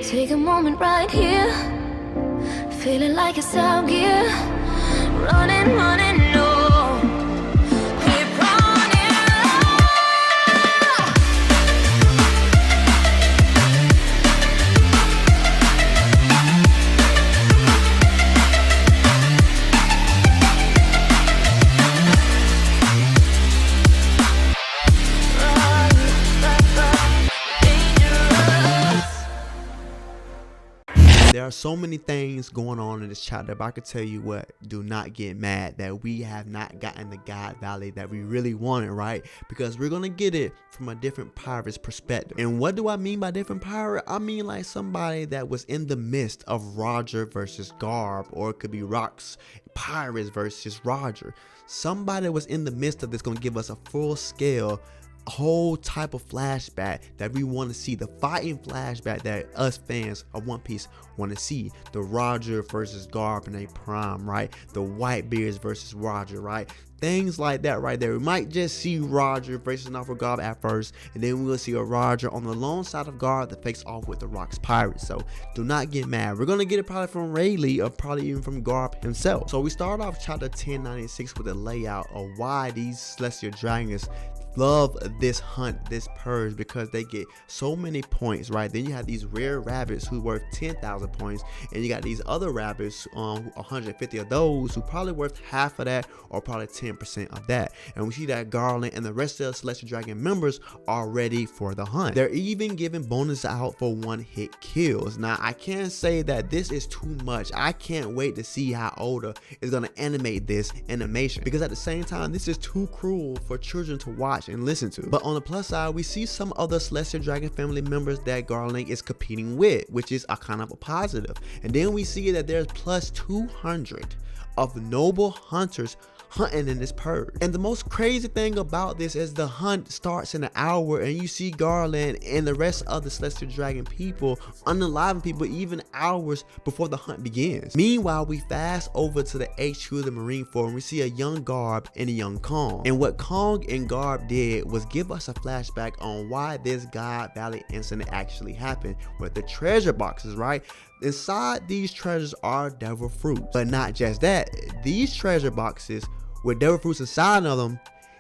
Take a moment right here, feeling like it's out gear. Running, running, no. Keep running. There are so many things going on in this chapter, but I can tell you what, do not get mad that we have not gotten the God Valley that we really wanted, right? Because we're gonna get it from a different pirate's perspective. And what do I mean by different pirate? I mean like somebody that was in the midst of Roger versus Garp, or it could be Rock's Pirates versus Roger. Somebody that was in the midst of this, gonna give us a full scale whole type of flashback that we want to see, the fighting flashback that us fans of One Piece want to see. The Roger versus Garp in a prime, right? The Whitebeards versus Roger, right? Things like that right there. We might just see Roger facing off with Garp at first, and then we'll see a Roger on the lone side of Garp that fakes off with the Rock's Pirates. So do not get mad. We're gonna get it probably from Rayleigh, or probably even from Garp himself. So we start off chapter 1096 with a layout of why these Celestial Dragons love this hunt, this purge, because they get so many points, right? Then you have these rare rabbits who worth 10,000 points, and you got these other rabbits, 150 of those who probably worth half of that, or probably 10% of that. And we see that Garland and the rest of the Celestial Dragon members are ready for the hunt. They're even giving bonus out for one-hit kills. Now I can't say that this is too much. I can't wait to see how Oda is gonna animate this animation, because at the same time this is too cruel for children to watch and listen to. But on the plus side, we see some other Celestial Dragon family members that Garland is competing with, which is a kind of a positive. And then we see that there's plus 200 of noble hunters hunting in this purge. And the most crazy thing about this is the hunt starts in an hour, and you see Garland and the rest of the Celestial Dragon people unaliving people even hours before the hunt begins. Meanwhile, we fast over to the HQ of the Marine Corps, and we see a young Garp and a young Kong. And what Kong and Garp did was give us a flashback on why this God Valley incident actually happened with the treasure boxes, right? Inside these treasures are devil fruits, but not just that. These treasure boxes with devil fruits inside of them,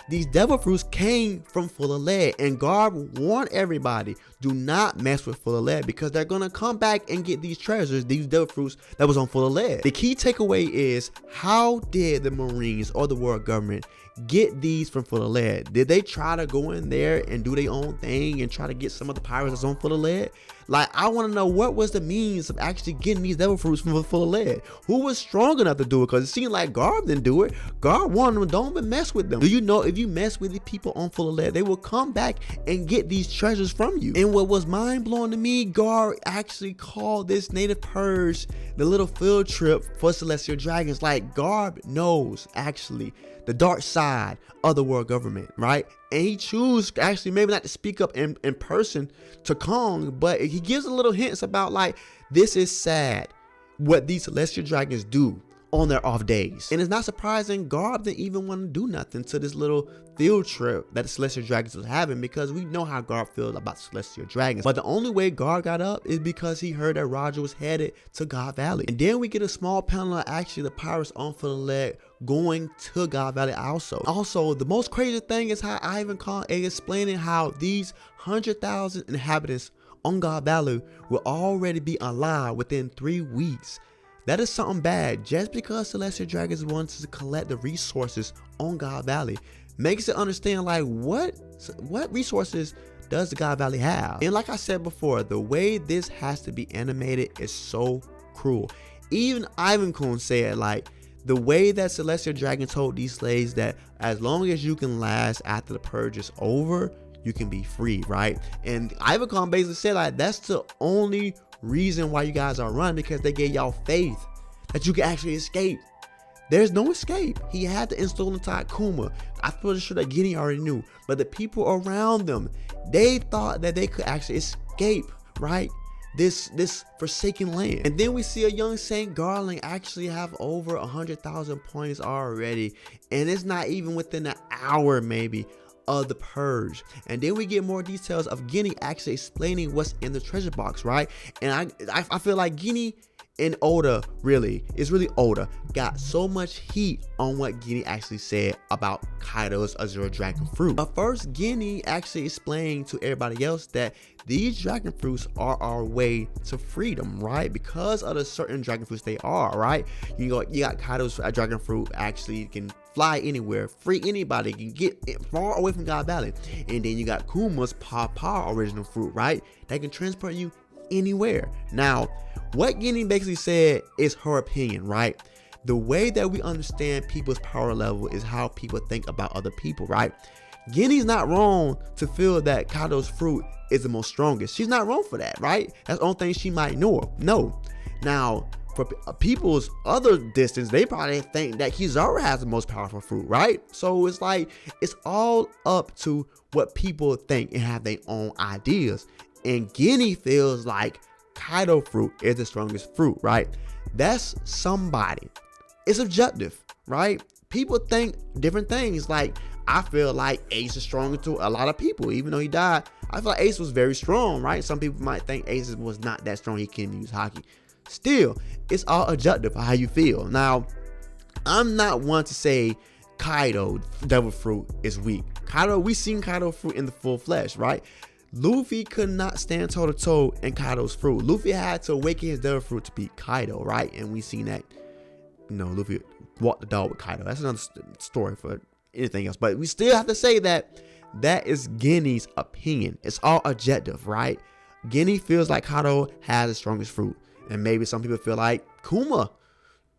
these devil fruits came from full of lead, and Garp warned everybody, do not mess with full of lead, because they're gonna come back and get these treasures, these devil fruits that was on full of lead. The key takeaway is, how did the Marines or the world government get these from full of lead? Did they try to go in there and do their own thing and try to get some of the pirates that's on full of lead? Like, I want to know, what was the means of actually getting these devil fruits from full of lead? Who was strong enough to do it? Because it seemed like Garp didn't do it. Garp warned them, don't even mess with them. Do you know, if you mess with the people on full of lead, they will come back and get these treasures from you? And what was mind-blowing to me, Garp actually called this native purge the little field trip for Celestial Dragons. Like, Garp knows actually the dark side of the world government, right? And he chose actually maybe not to speak up in person to Kong, but he gives a little hints about, like, this is sad what these Celestial Dragons do on their off days. And it's not surprising Garp didn't even want to do nothing to this little field trip that the Celestial Dragons was having, because we know how Garp feels about Celestial Dragons. But the only way Garp got up is because he heard that Roger was headed to God Valley. And then we get a small panel of actually the pirates on full of lead going to God Valley also. Also, the most crazy thing is how Ivan Khan is explaining how these 100,000 inhabitants on God Valley will already be alive within 3 weeks. That is something bad. Just because Celestial Dragons wants to collect the resources on God Valley makes it understand, like, what resources does the God Valley have? And like I said before, the way this has to be animated is so cruel. Even Ivan Kun said, like, the way that Celestial Dragon told these slaves that as long as you can last after the purge is over, you can be free, right? And Ivan Khan basically said, like, that's the only reason why you guys are running, because they gave y'all faith that you can actually escape. There's no escape. He had to install inside Kuma. I'm pretty sure that Ginny already knew, but the people around them, they thought that they could actually escape, right? This forsaken land. And then we see a young Saint Garland actually have over 100,000 points already, and it's not even within an hour maybe of the purge. And then we get more details of Ginny actually explaining what's in the treasure box, right? And I feel like Ginny and Oda, it's really Oda, got so much heat on what Ginny actually said about Kaido's Azure Dragon Fruit. But first, Ginny actually explained to everybody else that these dragon fruits are our way to freedom, right? Because of the certain dragon fruits they are, right? You got Kaido's dragon fruit actually can fly anywhere, free anybody, can get far away from God Valley. And then you got Kuma's Paw original fruit, right? That can transport you anywhere. Now, what Ginny basically said is her opinion, right? The way that we understand people's power level is how people think about other people, right? Ginny's not wrong to feel that Kaido's fruit is the most strongest. She's not wrong for that, right? That's the only thing she might know. No. Now, for people's other distance, they probably think that Kizaru has the most powerful fruit, right? So it's like, it's all up to what people think and have their own ideas. And Ginny feels like Kaido fruit is the strongest fruit, right? That's somebody. It's objective, right? People think different things. Like, I feel like Ace is stronger to a lot of people, even though he died. I feel like Ace was very strong, right? Some people might think Ace was not that strong. He can't use hockey. Still, it's all objective how you feel. Now, I'm not one to say Kaido devil fruit is weak. Kaido, we seen Kaido fruit in the full flesh, right? Luffy could not stand toe to toe in Kaido's fruit. Luffy had to awaken his devil fruit to beat Kaido, right? And we seen that, Luffy walked the dog with Kaido. That's another story for anything else. But we still have to say that that is Ginny's opinion. It's all objective, right? Ginny feels like Kaido has the strongest fruit. And maybe some people feel like Kuma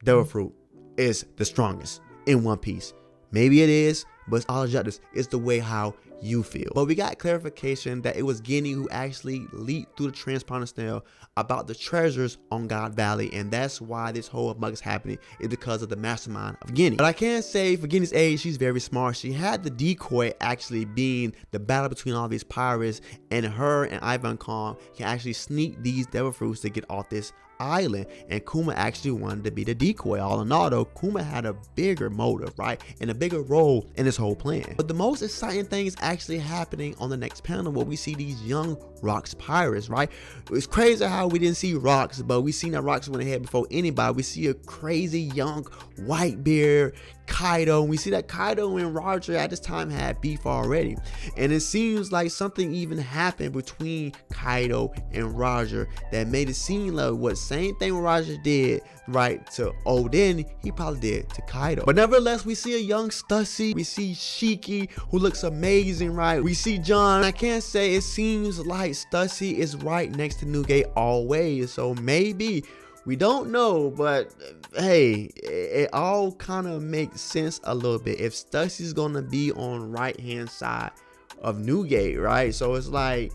devil fruit is the strongest in One Piece. Maybe it is, but it's all objective. It's the way how you feel. But we got clarification that it was Ginny who actually leaked through the transponder snail about the treasures on God Valley, and that's why this whole mug is happening, is because of the mastermind of Ginny. But I can say for Ginny's age, she's very smart. She had the decoy actually being the battle between all these pirates, and her and Ivankov can actually sneak these devil fruits to get off this island, and Kuma actually wanted to be the decoy. All in all though, Kuma had a bigger motive, right, and a bigger role in this whole plan. But the most exciting thing is actually happening on the next panel, where we see these young Rocks pirates, right? It's crazy how we didn't see Rocks, but we seen that Rocks went ahead before anybody. We see a crazy young Whitebeard Kaido, and we see that Kaido and Roger at this time had beef already, and it seems like something even happened between Kaido and Roger that made it seem like what same thing Roger did, right, to Oden, he probably did to Kaido. But nevertheless, we see a young Stussy, we see Shiki, who looks amazing, right? We see John. I can't say, it seems like Stussy is right next to Newgate always, so maybe, we don't know, but hey, it all kind of makes sense a little bit. If Stussy's gonna be on right hand side of Newgate, right? So it's like,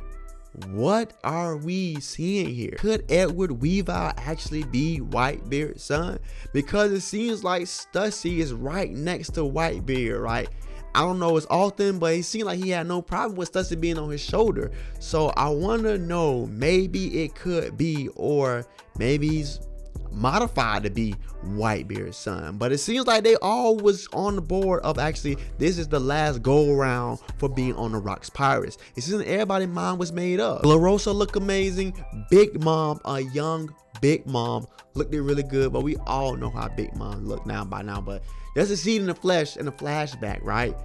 what are we seeing here? Could Edward Weavile actually be Whitebeard's son? Because it seems like Stussy is right next to Whitebeard, right? I don't know as often, but it seemed like he had no problem with Stussy being on his shoulder. So I want to know, maybe it could be, or maybe he's modified to be Whitebeard's son. But it seems like they all was on the board of actually, this is the last go around for being on the Rocks Pirates. It seems like everybody's mind was made up. La Rosa looked amazing. Big Mom, a young Big Mom, looked really good, but we all know how Big Mom look now by now. But there's a scene in the flesh, in the flashback, right?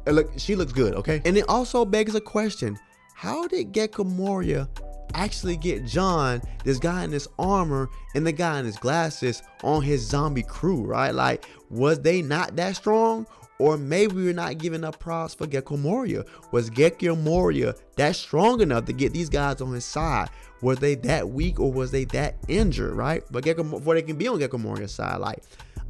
And look, she looks good, okay? And it also begs a question: how did Gecko Moria actually get John, this guy in this armor and the guy in his glasses, on his zombie crew, right? Like, was they not that strong? Or maybe we're not giving up props for Gecko Moria. Was Gecko Moria that strong enough to get these guys on his side? Were they that weak, or was they that injured, right? But before they can be on Gecko Moria's side, like,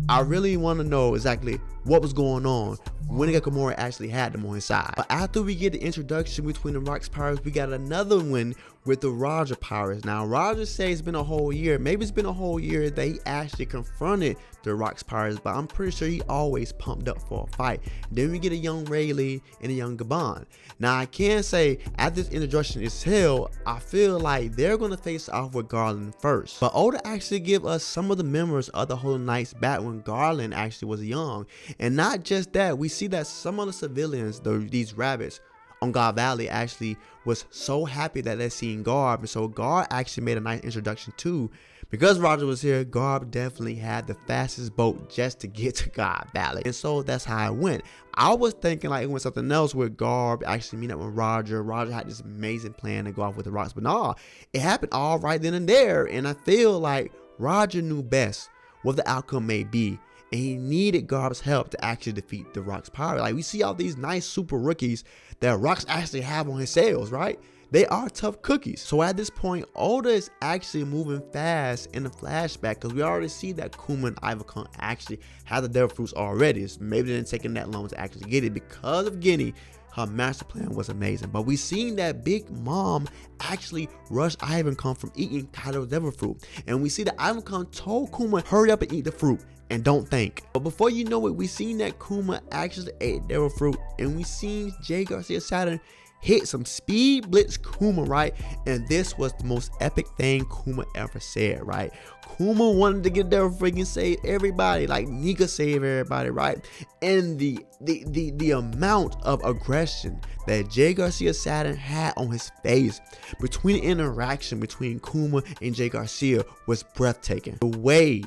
I really want to know exactly what was going on when Gecko Moria actually had them on his side. But after we get the introduction between the Rocks Pirates, we got another one with the Roger pirates. Now, Roger says it's been a whole year. Maybe it's been a whole year that he actually confronted the Rocks pirates, but I'm pretty sure he always pumped up for a fight. Then we get a young Rayleigh and a young Gabon. Now, I can say, after this introduction is held, I feel like they're going to face off with Garland first. But Oda actually give us some of the memories of the Holy Knights back when Garland actually was young. And not just that, we see that some of the civilians, these rabbits, on God Valley actually was so happy that they're seeing Garp, and so Garp actually made a nice introduction too. Because Roger was here, Garp definitely had the fastest boat just to get to God Valley, and so that's how it went. I was thinking like it went something else where Garp actually meet up with Roger. Roger had this amazing plan to go off with the rocks, but nah, it happened all right then and there. And I feel like Roger knew best what the outcome may be, and he needed Garp's help to actually defeat the Rocks pirate. Like, we see all these nice super rookies that Rocks actually have on his sails, right? They are tough cookies. So at this point, Oda is actually moving fast in the flashback, because we already see that Kuma and Ivankov actually have the devil fruits already. So maybe they didn't take that long to actually get it because of Ginny. Her master plan was amazing. But we seen that Big Mom actually rushed Ivankov from eating Kaido's devil fruit. And we see that Ivankov told Kuma, hurry up and eat the fruit and don't think. But before you know it, we seen that Kuma actually ate devil fruit, and we seen Jay Garcia Saturn hit some speed blitz Kuma, right? And this was the most epic thing Kuma ever said, right? Kuma wanted to get there freaking save everybody, like Nika save everybody, right? And the amount of aggression that Jay Garcia Saturn had on his face between the interaction between Kuma and Jay Garcia was breathtaking. The way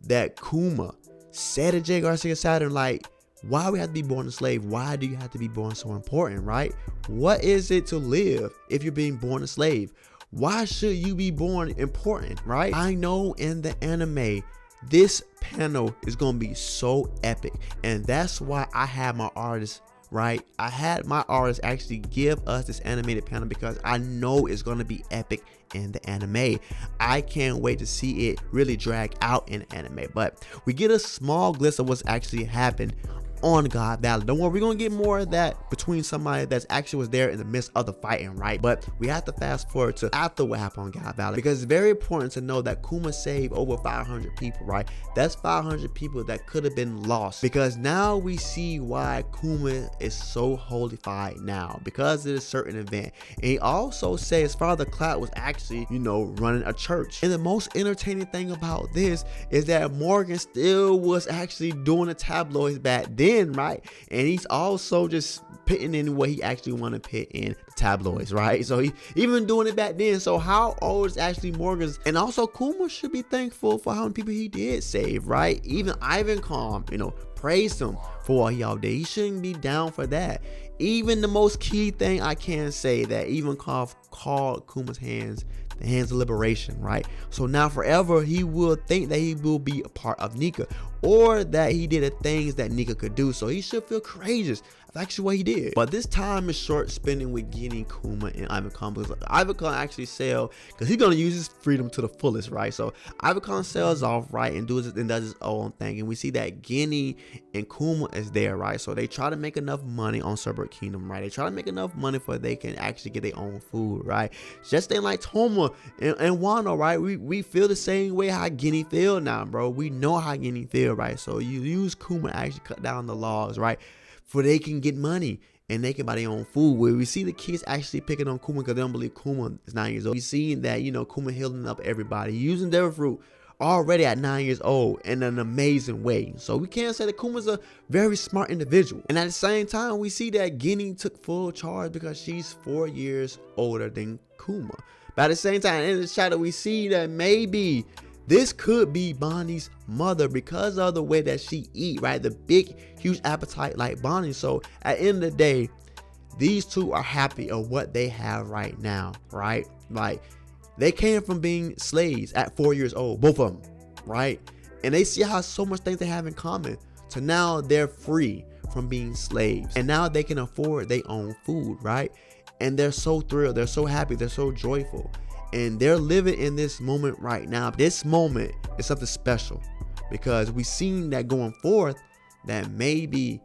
that Kuma said to Jay Garcia Saturn, like, why we have to be born a slave? Why do you have to be born so important, right? What is it to live if you're being born a slave? Why should you be born important, right? I know in the anime, this panel is going to be so epic. And that's why I had my artists, right? I had my artists actually give us this animated panel, because I know it's going to be epic in the anime. I can't wait to see it really drag out in anime. But we get a small glimpse of what's actually happened on God Valley. Don't worry, we're gonna get more of that between somebody that's actually was there in the midst of the fighting, right? But we have to fast forward to after what happened on God Valley, because it's very important to know that Kuma saved over 500 people, right? That's 500 people that could have been lost, because now we see why Kuma is so holified now, because of this certain event. And he also says his father Cloud was actually, you know, running a church. And the most entertaining thing about this is that Morgan still was actually doing the tabloids back then, right? And he's also just pitting in what he actually want to pit in the tabloids, right? So he even doing it back then. So how old is actually Morgan's? And also Kuma should be thankful for how many people he did save, right? Even Ivankov, you know, praised him for what he all did. He shouldn't be down for that. Even the most key thing I can say, that Ivankov called Kuma's hands the hands of liberation, right? So now forever he will think that he will be a part of Nika, or that he did the things that Nika could do. So he should feel courageous of actually what he did. But this time is short spending with Ginny, Kuma, and Ivankov, because Ivankov actually sell, because he's gonna use his freedom to the fullest, right? So Ivankov sells off, right, and does his own thing. And we see that Ginny and Kuma is there, right? So they try to make enough money on Cerberus Kingdom, right? They try to make enough money for they can actually get their own food, right? Just ain't like Toma and Wano, right? We feel the same way how Ginny feel now, bro. We know how Ginny feel, right? So you use Kuma to actually cut down the laws, right? For they can get money and they can buy their own food. Where we see the kids actually picking on Kuma because they don't believe Kuma is 9 years old. We see that, you know, Kuma healing up everybody, using their fruit already at 9 years old in an amazing way. So we can't say that Kuma's a very smart individual. And at the same time, we see that Ginny took full charge because she's 4 years older than Kuma. But at the same time, in the shadow, we see that maybe this could be Bonnie's mother because of the way that she eat, right? The big, huge appetite like Bonnie. So at the end of the day, these two are happy of what they have right now, right? Like, they came from being slaves at 4 years old, both of them, right? And they see how so much things they have in common. So now they're free from being slaves. And now they can afford their own food, right? And they're so thrilled, they're so happy, they're so joyful. And they're living in this moment right now. This moment is something special because we've seen that going forth, that maybe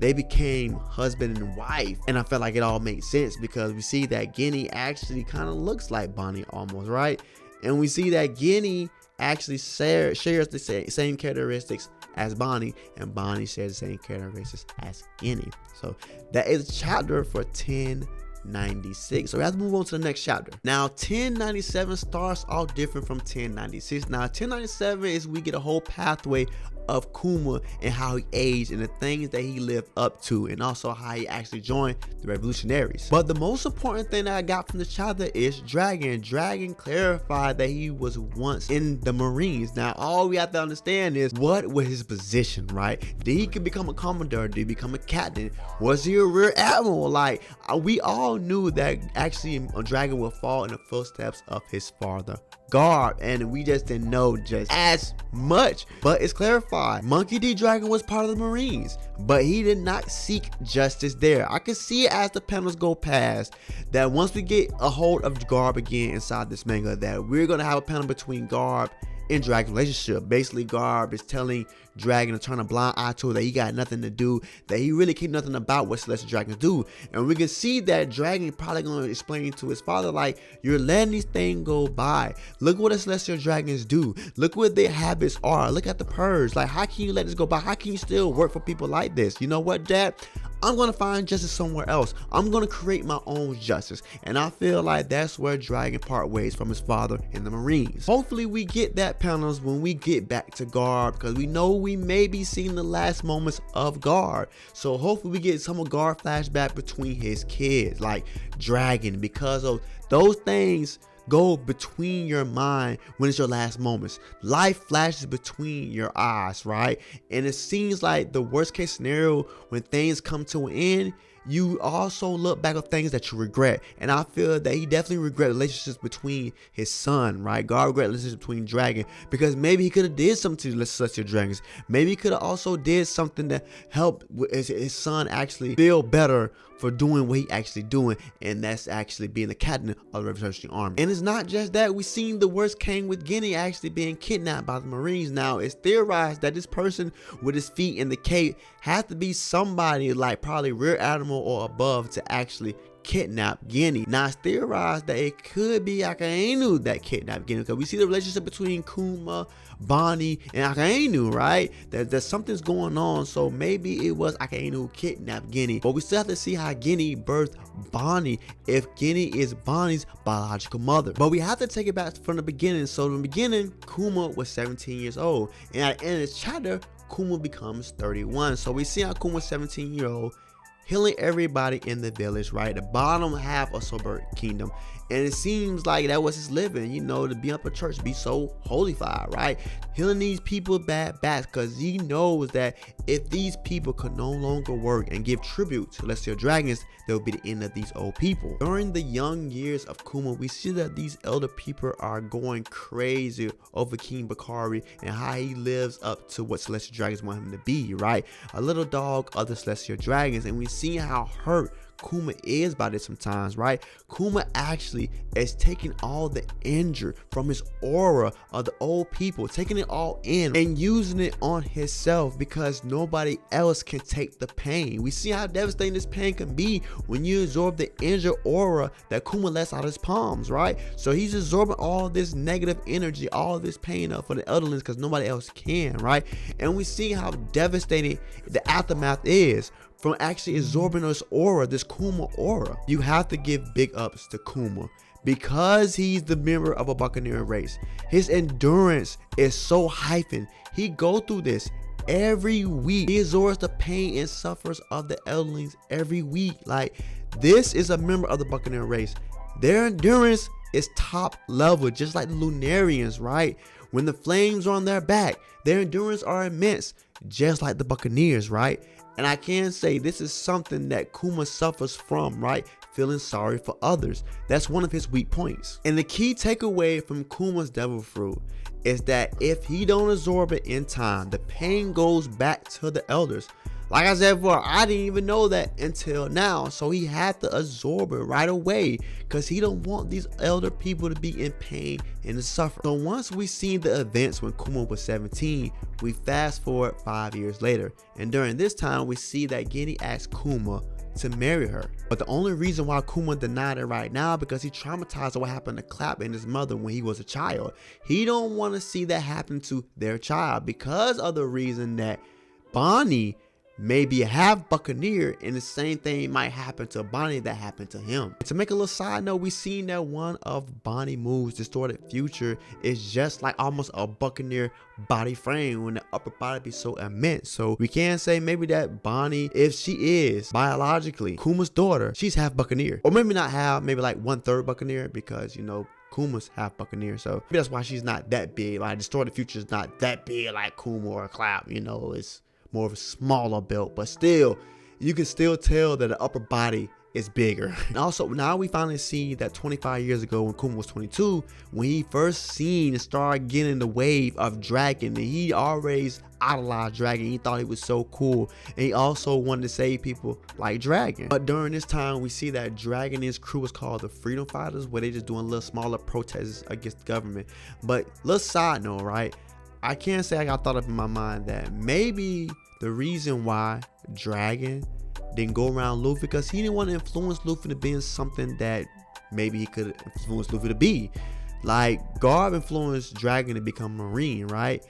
they became husband and wife. And I felt like it all made sense because we see that Ginny actually kind of looks like Bonnie almost, right? And we see that Ginny actually shares the same characteristics as Bonnie, and Bonnie shares the same characteristics as Ginny. So that is chapter for 1096. So we have to move on to the next chapter. Now 1097 starts off different from 1096. Now 1097 is we get a whole pathway of Kuma and how he aged and the things that he lived up to, and also how he actually joined the revolutionaries. But the most important thing that I got from this chapter is Dragon. Dragon clarified that he was once in the Marines. Now all we have to understand is what was his position, right? Did he could become a commodore? Did he become a captain? Was he a rear admiral? Like we all knew that actually Dragon would fall in the footsteps of his father Garp, and we just didn't know just as much. But it's clarified, Monkey D. Dragon was part of the Marines, but he did not seek justice there. I can see it as the panels go past that once we get a hold of Garp again inside this manga, that we're gonna have a panel between Garp and Dragon relationship. Basically Garp is telling Dragon to turn a blind eye to, that he got nothing to do, that he really cared nothing about what Celestial Dragons do. And we can see that Dragon probably gonna explain to his father, like, you're letting these things go by. Look what the Celestial Dragons do. Look what their habits are. Look at the purge. Like, how can you let this go by? How can you still work for people like this? You know what, Dad? I'm gonna find justice somewhere else. I'm gonna create my own justice. And I feel like that's where Dragon part ways from his father in the Marines. Hopefully we get that panels when we get back to Garp, because we know we may be seeing the last moments of Garp. So hopefully we get some of Garp flashback between his kids, like Dragon, because of those things go between your mind when it's your last moments. Life flashes between your eyes, right? And it seems like the worst case scenario, when things come to an end, you also look back on things that you regret. And I feel that he definitely regret relationships between his son, right? God regret relationships between Dragon, because maybe he could have did something to the Celestial Dragons. Maybe he could have also did something that helped his son actually feel better for doing what he actually doing, and that's actually being the captain of the Revolutionary Army. And it's not just that. We've seen the worst came with Ginny actually being kidnapped by the Marines. Now it's theorized that this person with his feet in the cape has to be somebody like probably Rear Admiral or above to actually kidnap Ginny. Now it's theorized that it could be Akainu that kidnapped Ginny, because we see the relationship between Kuma, Bonnie, and Akainu, right? That something's going on, so maybe it was Akainu who kidnapped Ginny. But we still have to see how Ginny birthed Bonnie, if Ginny is Bonnie's biological mother. But we have to take it back from the beginning. So in the beginning, Kuma was 17 years old, and at the end of this chapter, Kuma becomes 31. So we see how Kuma's 17-year-old healing everybody in the village, right? The bottom half of Sober Kingdom. And it seems like that was his living, you know, to be up at church, be so holified, right? Healing these people bad bats, because he knows that if these people could no longer work and give tribute to Celestial Dragons, that would be the end of these old people. During the young years of Kuma, we see that these elder people are going crazy over King Bakari and how he lives up to what Celestial Dragons want him to be, right? A little dog of the Celestial Dragons. And we see how hurt Kuma is by this sometimes, right? Kuma actually is taking all the injury from his aura of the old people, taking it all in and using it on himself, because nobody else can take the pain. We see how devastating this pain can be when you absorb the injured aura that Kuma lets out of his palms, right? So he's absorbing all this negative energy, all this pain up for the elderlings, because nobody else can, right? And we see how devastating the aftermath is from actually absorbing this aura, this Kuma aura. You have to give big ups to Kuma, because he's the member of a Buccaneer race. His endurance is so hyphen. He go through this every week. He absorbs the pain and suffers of the elderlings every week. Like, this is a member of the Buccaneer race. Their endurance is top level, just like the Lunarians, right? When the flames are on their back, their endurance are immense, just like the Buccaneers, right? And I can say this is something that Kuma suffers from, right? Feeling sorry for others. That's one of his weak points. And the key takeaway from Kuma's devil fruit is that if he don't absorb it in time, the pain goes back to the elders. Like I said before, I didn't even know that until now. So he had to absorb it right away because he don't want these elder people to be in pain and to suffer. So once we seen the events when Kuma was 17, we fast forward 5 years later. And during this time, we see that Ginny asked Kuma to marry her. But the only reason why Kuma denied it right now because he traumatized what happened to Clap and his mother when he was a child. He don't want to see that happen to their child because of the reason that Bonnie may be a half Buccaneer, and the same thing might happen to Bonnie that happened to him. To make a little side note, we seen that one of Bonnie Moo's distorted future is just like almost a Buccaneer body frame when the upper body be so immense. So we can say maybe that Bonnie, if she is biologically Kuma's daughter, she's half Buccaneer, or maybe not half, maybe like 1/3 Buccaneer, because you know Kuma's half Buccaneer, so maybe that's why she's not that big. Like distorted future is not that big like Kuma or Clap, you know, it's more of a smaller build, but still you can still tell that the upper body is bigger. And also now we finally see that 25 years ago when Kuma was 22, when he first seen and started getting the wave of Dragon, and he always idolized Dragon. He thought he was so cool, and he also wanted to save people like Dragon. But during this time we see that Dragon and his crew was called the Freedom Fighters, where they just doing little smaller protests against the government. But little side note, right, I can't say I got thought up in my mind that maybe the reason why Dragon didn't go around Luffy because he didn't want to influence Luffy to be something that maybe he could influence Luffy to be. Like Garp influenced Dragon to become Marine, right?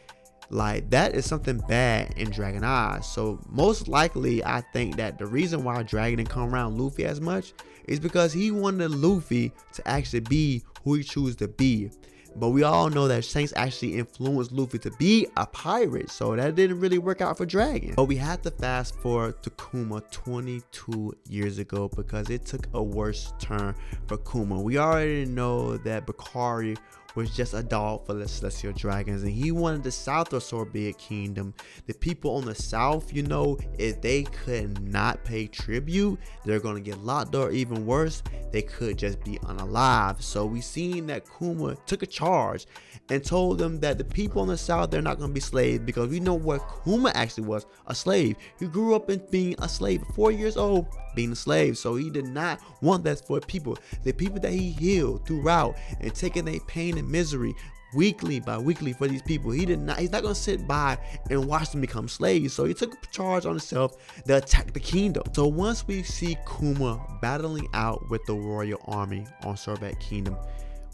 Like that is something bad in Dragon eyes. So most likely I think that the reason why Dragon didn't come around Luffy as much is because he wanted Luffy to actually be who he chose to be. But we all know that Shanks actually influenced Luffy to be a pirate, so that didn't really work out for Dragon. But we had to fast forward to Kuma 22 years ago because it took a worse turn for Kuma. We already know that Bakari was just a dog for the Celestial Dragons, and he wanted the south of Sorbet Kingdom. The people on the south, you know, if they could not pay tribute, they're gonna get locked, or even worse, they could just be unalive. So we seen that Kuma took a charge and told them that the people on the south, they're not gonna be slaves, because we know what Kuma actually was, a slave. He grew up in being a slave at 4 years old, being a slave. So he did not want that for people. The people that he healed throughout and taking their pain and misery weekly by weekly for these people, he's not gonna sit by and watch them become slaves. So he took charge on himself to attack the kingdom. So once we see Kuma battling out with the royal army on Sorbet Kingdom,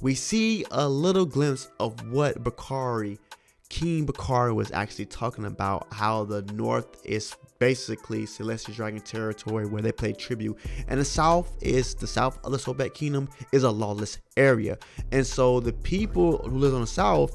we see a little glimpse of what King Bakari was actually talking about, how the north is basically Celestial Dragon territory where they pay tribute, and the south of the Sorbet Kingdom is a lawless area. And so the people who live on the south,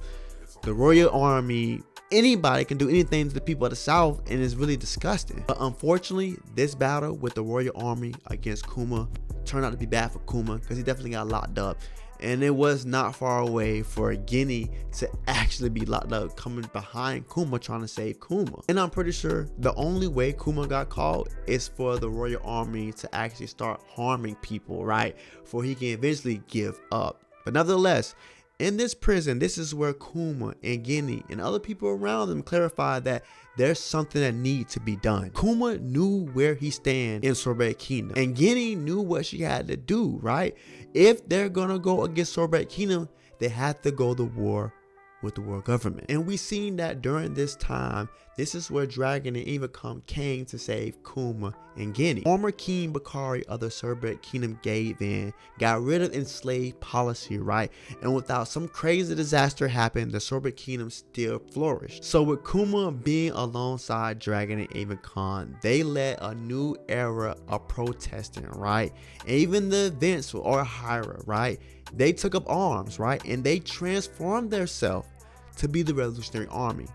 the royal army, anybody can do anything to the people of the south, and it's really disgusting. But unfortunately, this battle with the royal army against Kuma turned out to be bad for Kuma because he definitely got locked up. And it was not far away for Ginny to actually be locked up, coming behind Kuma trying to save Kuma. And I'm pretty sure the only way Kuma got caught is for the royal army to actually start harming people, right? For he can eventually give up. But nevertheless, in this prison, this is where Kuma and Ginny and other people around them clarified that there's something that needs to be done. Kuma knew where he stands in Sorbet Kingdom, and Ginny knew what she had to do, right? If they're gonna go against Sorbet Kingdom, they had to go to war with the world government. And we seen that during this time, this is where Dragon and Eva came to save Kuma and Ginny. Former King Bakari of the Sorbet Kingdom gave in, got rid of enslaved policy, right? And without some crazy disaster happen, the Sorbet Kingdom still flourished. So with Kuma being alongside Dragon and Eva Khan, they led a new era of protesting, right? And even the events for Orahira, right? They took up arms, right? And they transformed themselves to be the Revolutionary Army.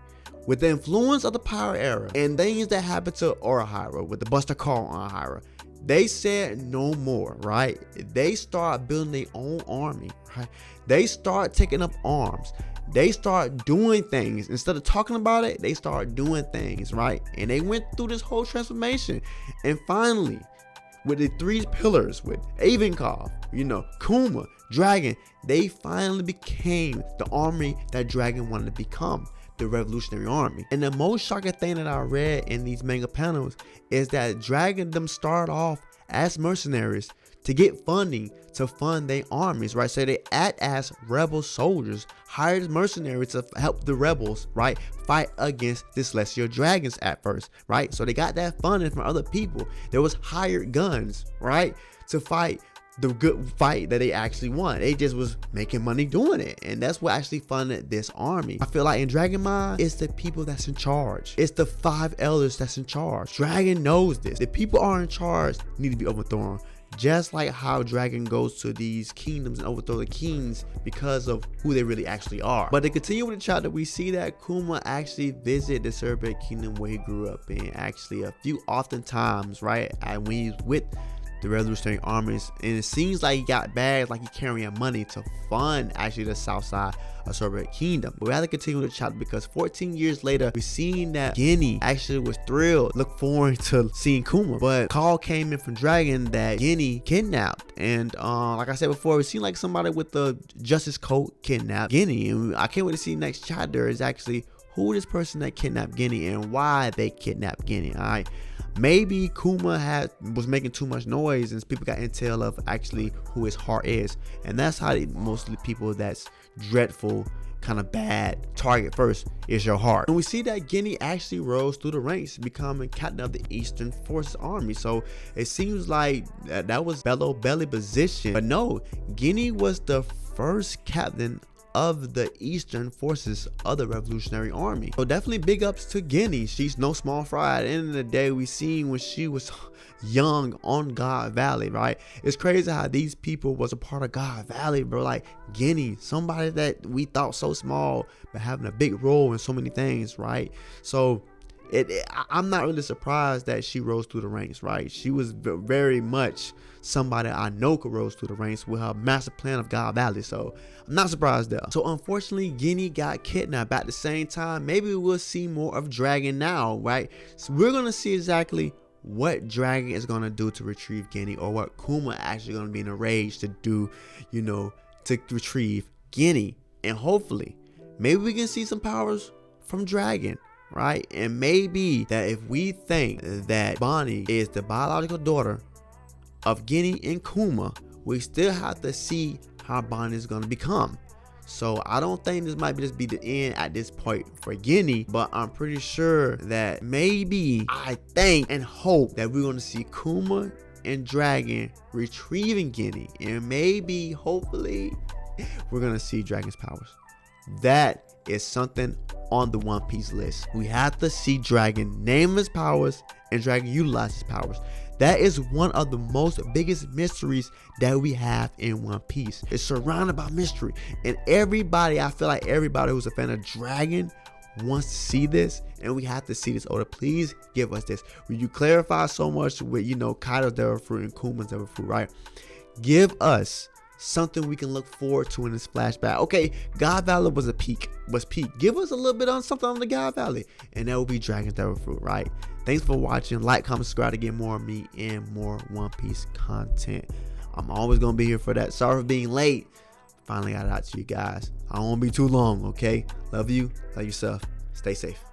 With the influence of the Pirate Era and things that happened to Orahira with the Buster Call on Orahira, they said no more, right? They start building their own army, right? They start taking up arms. They start doing things. Instead of talking about it, they start doing things, right? And they went through this whole transformation. And finally, with the three pillars, with Avenkov, you know, Kuma, Dragon, they finally became the army that Dragon wanted to become. the Revolutionary Army. And the most shocking thing that I read in these manga panels is that Dragon them start off as mercenaries to get funding to fund their armies, right? So they act as rebel soldiers, hired mercenaries to help the rebels, right, fight against the celestial dragons at first, right? So they got that funding from other people. There was hired guns, right, to fight the good fight that they actually won. They just was making money doing it, and that's what actually funded this army. I feel like in Dragon Mind, it's the people that's in charge. It's the 5 elders that's in charge. Dragon knows this. The people are in charge need to be overthrown. Just like how Dragon goes to these kingdoms and overthrow the kings because of who they really actually are. But to continue with the chapter, we see that Kuma actually visited the Serpent Kingdom where he grew up in actually a few often times, right? And when he's with the Revolutionary armies, and it seems like he got bags, like he carrying money to fund actually the south side of Serpent Kingdom. But we have to continue the chapter because 14 years later, we've seen that Ginny actually was thrilled, look forward to seeing Kuma. But call came in from Dragon that Ginny kidnapped, and like I said before, it seemed like somebody with the justice coat kidnapped Ginny, and I can't wait to see next chapter is actually who this person that kidnapped Ginny and why they kidnapped Ginny. All right, maybe Kuma was making too much noise and people got intel of actually who his heart is, and that's how mostly people that's dreadful, kind of bad target first is your heart. And we see that Ginny actually rose through the ranks, becoming captain of the Eastern Forces Army. So it seems like that was belly position, but no, Ginny was the first captain of the Eastern Forces of the Revolutionary Army. So definitely big ups to Ginny. She's no small fry. At the end of the day, we seen when she was young on God Valley, right? It's crazy how these people was a part of God Valley, bro. Like Ginny, somebody that we thought so small, but having a big role in so many things, right? So I'm not really surprised that she rose through the ranks, right? She was very much somebody I know could rose through the ranks with her master plan of God Valley, so I'm not surprised there. So unfortunately, Ginny got kidnapped. At the same time, maybe we'll see more of Dragon now, right? So we're gonna see exactly what Dragon is gonna do to retrieve Ginny, or what Kuma actually gonna be in a rage to do, you know, to retrieve Ginny. And hopefully, maybe we can see some powers from Dragon, right? And maybe that if we think that Bonnie is the biological daughter of Ginny and Kuma, we still have to see how Bonnie is going to become. So I don't think this might just be the end at this point for Ginny, but I'm pretty sure that maybe, I think and hope that we're going to see Kuma and Dragon retrieving Ginny, and maybe hopefully we're going to see Dragon's powers. That is something on the One Piece list. We have to see Dragon name his powers and Dragon utilize his powers. That is one of the most biggest mysteries that we have in One Piece. It's surrounded by mystery, and everybody, I feel like everybody who's a fan of Dragon wants to see this, and we have to see this. Oda, please give us this. When you clarify so much with, you know, Kaido's Devil Fruit and Kuma's Devil Fruit, right? Give us something we can look forward to in this flashback. Okay, God Valley was peak. Give us a little bit on something on the God Valley, and that will be Dragon's Devil Fruit, right? Thanks for watching. Like, comment, subscribe to get more of me and more One Piece content. I'm always gonna be here for that. Sorry for being late. Finally got it out to you guys. I don't want to be too long, okay? Love you. Love yourself. Stay safe.